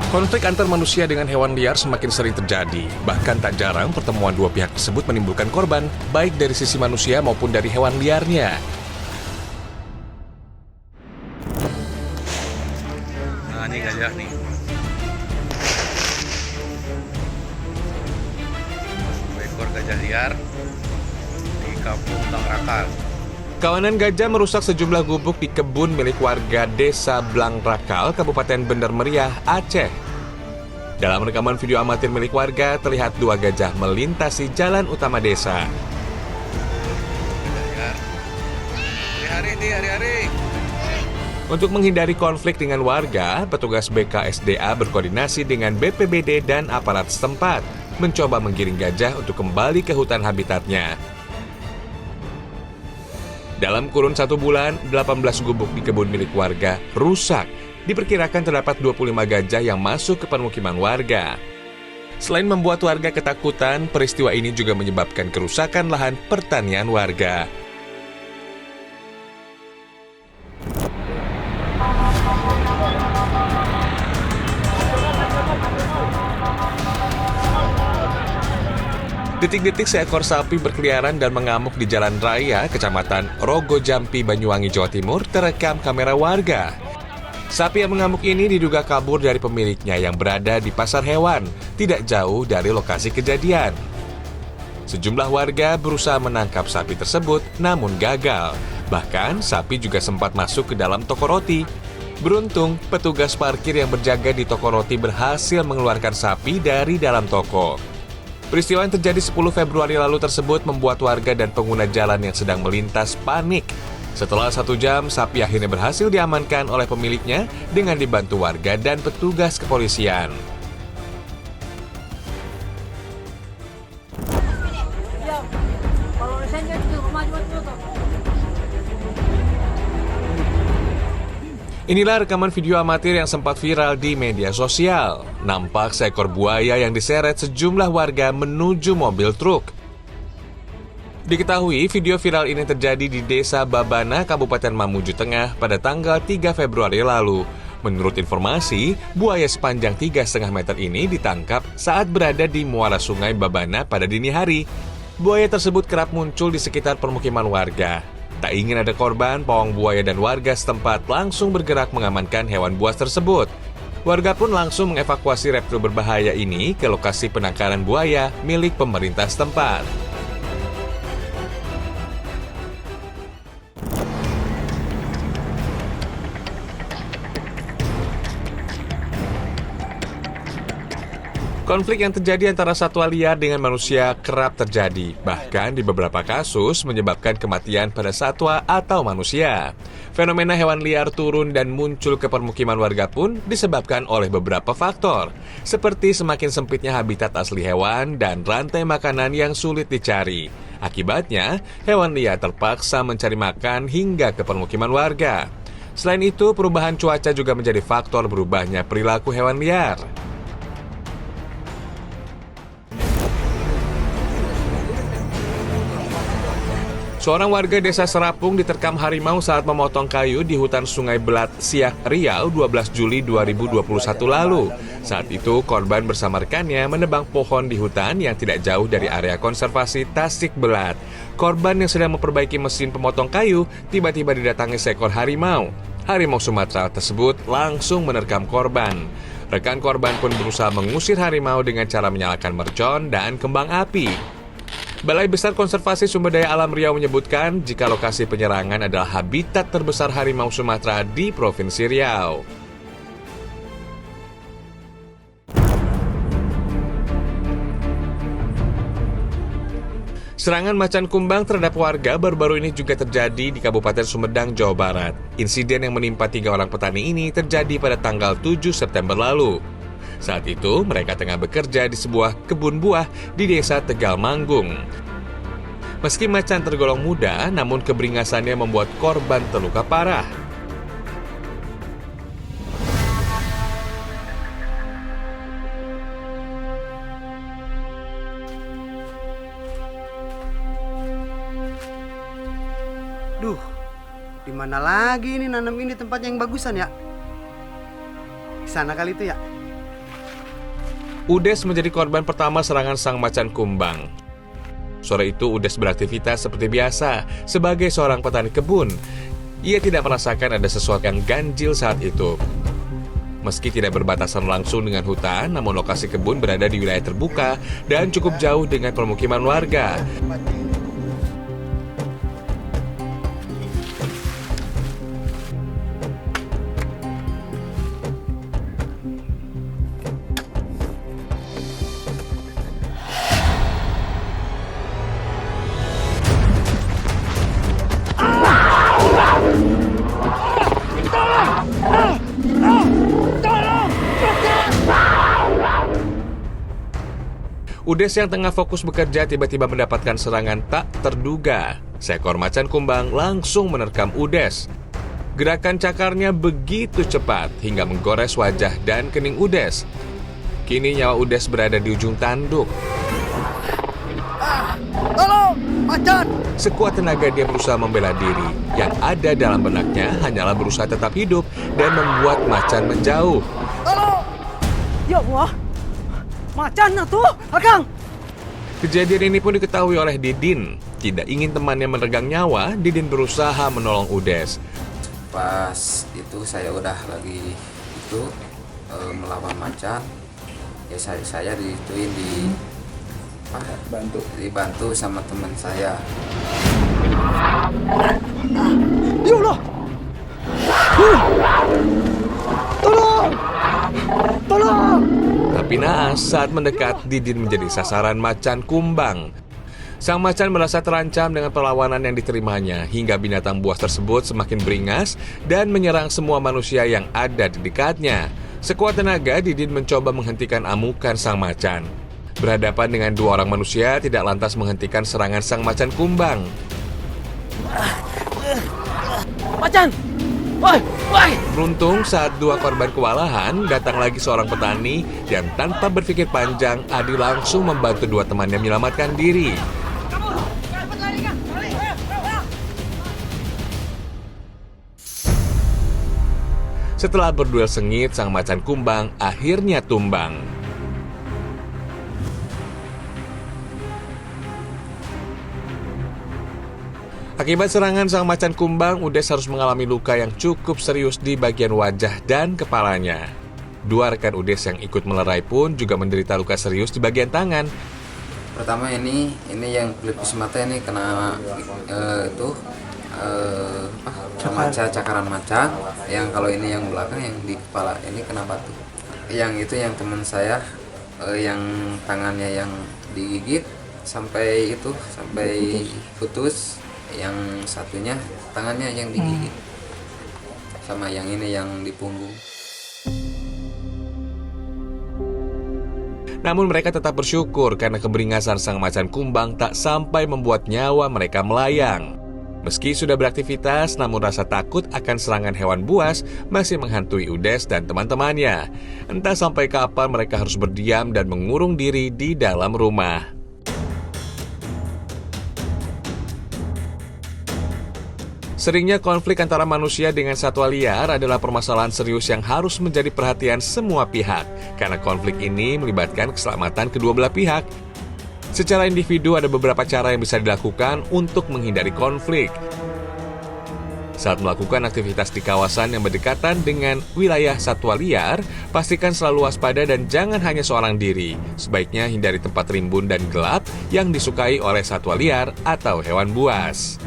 Konflik antar manusia dengan hewan liar semakin sering terjadi. Bahkan tak jarang pertemuan dua pihak tersebut menimbulkan korban, baik dari sisi manusia maupun dari hewan liarnya. Nah, ini gajah nih. Ekor gajah liar di Kampung Blangrakal. Kawanan gajah merusak sejumlah gubuk di kebun milik warga Desa Blangrakal, Kabupaten Bener Meriah, Aceh. Dalam rekaman video amatir milik warga, terlihat dua gajah melintasi jalan utama desa. Hari-hari. Untuk menghindari konflik dengan warga, petugas BKSDA berkoordinasi dengan BPBD dan aparat setempat, mencoba menggiring gajah untuk kembali ke hutan habitatnya. Dalam kurun 1 bulan, 18 gubuk di kebun milik warga rusak. Diperkirakan terdapat 25 gajah yang masuk ke permukiman warga. Selain membuat warga ketakutan, peristiwa ini juga menyebabkan kerusakan lahan pertanian warga. Detik-detik seekor sapi berkeliaran dan mengamuk di jalan raya Kecamatan Rogo Jampi, Banyuwangi, Jawa Timur terekam kamera warga. Sapi yang mengamuk ini diduga kabur dari pemiliknya yang berada di pasar hewan, tidak jauh dari lokasi kejadian. Sejumlah warga berusaha menangkap sapi tersebut, namun gagal. Bahkan sapi juga sempat masuk ke dalam toko roti. Beruntung, petugas parkir yang berjaga di toko roti berhasil mengeluarkan sapi dari dalam toko. Peristiwa yang terjadi 10 Februari lalu tersebut membuat warga dan pengguna jalan yang sedang melintas panik. Setelah 1 jam, sapi akhirnya berhasil diamankan oleh pemiliknya dengan dibantu warga dan petugas kepolisian. Inilah rekaman video amatir yang sempat viral di media sosial. Nampak seekor buaya yang diseret sejumlah warga menuju mobil truk. Diketahui video viral ini terjadi di Desa Babana, Kabupaten Mamuju Tengah pada tanggal 3 Februari lalu. Menurut informasi, buaya sepanjang 3,5 meter ini ditangkap saat berada di muara sungai Babana pada dini hari. Buaya tersebut kerap muncul di sekitar permukiman warga. Tak ingin ada korban, pawang buaya dan warga setempat langsung bergerak mengamankan hewan buas tersebut. Warga pun langsung mengevakuasi reptil berbahaya ini ke lokasi penangkaran buaya milik pemerintah setempat. Konflik yang terjadi antara satwa liar dengan manusia kerap terjadi, bahkan di beberapa kasus menyebabkan kematian pada satwa atau manusia. Fenomena hewan liar turun dan muncul ke permukiman warga pun disebabkan oleh beberapa faktor, seperti semakin sempitnya habitat asli hewan dan rantai makanan yang sulit dicari. Akibatnya, hewan liar terpaksa mencari makan hingga ke permukiman warga. Selain itu, perubahan cuaca juga menjadi faktor berubahnya perilaku hewan liar. Seorang warga desa Serapung diterkam harimau saat memotong kayu di hutan Sungai Belat, Siak, Riau 12 Juli 2021 lalu. Saat itu, korban bersama rekannya menebang pohon di hutan yang tidak jauh dari area konservasi Tasik Belat. Korban yang sedang memperbaiki mesin pemotong kayu tiba-tiba didatangi seekor harimau. Harimau Sumatera tersebut langsung menerkam korban. Rekan korban pun berusaha mengusir harimau dengan cara menyalakan mercon dan kembang api. Balai Besar Konservasi Sumber Daya Alam Riau menyebutkan jika lokasi penyerangan adalah habitat terbesar harimau Sumatera di Provinsi Riau. Serangan macan kumbang terhadap warga baru-baru ini juga terjadi di Kabupaten Sumedang, Jawa Barat. Insiden yang menimpa 3 orang petani ini terjadi pada tanggal 7 September lalu. Saat itu, mereka tengah bekerja di sebuah kebun buah di desa Tegal Manggung. Meski macan tergolong muda, namun keberingasannya membuat korban terluka parah. Duh, di mana lagi ini nanam ini tempatnya yang bagusan ya? Di sana kali itu ya? Udes menjadi korban pertama serangan sang macan kumbang. Sore itu Udes beraktivitas seperti biasa sebagai seorang petani kebun. Ia tidak merasakan ada sesuatu yang ganjil saat itu. Meski tidak berbatasan langsung dengan hutan, namun lokasi kebun berada di wilayah terbuka dan cukup jauh dengan permukiman warga. Udes yang tengah fokus bekerja tiba-tiba mendapatkan serangan tak terduga. Seekor macan kumbang langsung menerkam Udes. Gerakan cakarnya begitu cepat hingga menggores wajah dan kening Udes. Kini nyawa Udes berada di ujung tanduk. Tolong, macan! Sekuat tenaga dia berusaha membela diri. Yang ada dalam benaknya hanyalah berusaha tetap hidup dan membuat macan menjauh. Tolong! Ya Allah, macan tuh, Akang! Kejadian ini pun diketahui oleh Didin. Tidak ingin temannya meregang nyawa, Didin berusaha menolong Udes. Pas itu saya udah lagi itu melawan macan, ya saya dituin dibantu sama teman saya. Ya Allah! Tolong! Tolong! Tapi naas, saat mendekat, Didin menjadi sasaran macan kumbang. Sang macan merasa terancam dengan perlawanan yang diterimanya, hingga binatang buas tersebut semakin beringas dan menyerang semua manusia yang ada di dekatnya. Sekuat tenaga, Didin mencoba menghentikan amukan sang macan. Berhadapan dengan dua orang manusia tidak lantas menghentikan serangan sang macan kumbang. Macan! Woi! Woi! Beruntung saat dua korban kewalahan, datang lagi seorang petani dan tanpa berpikir panjang, Adi langsung membantu dua temannya menyelamatkan diri. Setelah berduel sengit, sang macan kumbang akhirnya tumbang. Akibat serangan sang macan kumbang, Udes harus mengalami luka yang cukup serius di bagian wajah dan kepalanya. Dua rekan Udes yang ikut melerai pun juga menderita luka serius di bagian tangan. Pertama ini yang pelipis mata ini kena cakaran macan. Yang kalau ini yang belakang yang di kepala ini kena batu. Yang itu yang teman saya yang tangannya yang digigit sampai putus. Yang satunya tangannya yang digigit sama yang ini yang di punggung. Namun mereka tetap bersyukur karena keberingasan sang macan kumbang tak sampai membuat nyawa mereka melayang. Meski sudah beraktivitas, namun rasa takut akan serangan hewan buas masih menghantui Udes dan teman-temannya. Entah sampai kapan mereka harus berdiam dan mengurung diri di dalam rumah. Seringnya konflik antara manusia dengan satwa liar adalah permasalahan serius yang harus menjadi perhatian semua pihak, karena konflik ini melibatkan keselamatan kedua belah pihak. Secara individu ada beberapa cara yang bisa dilakukan untuk menghindari konflik. Saat melakukan aktivitas di kawasan yang berdekatan dengan wilayah satwa liar, pastikan selalu waspada dan jangan hanya seorang diri. Sebaiknya hindari tempat rimbun dan gelap yang disukai oleh satwa liar atau hewan buas.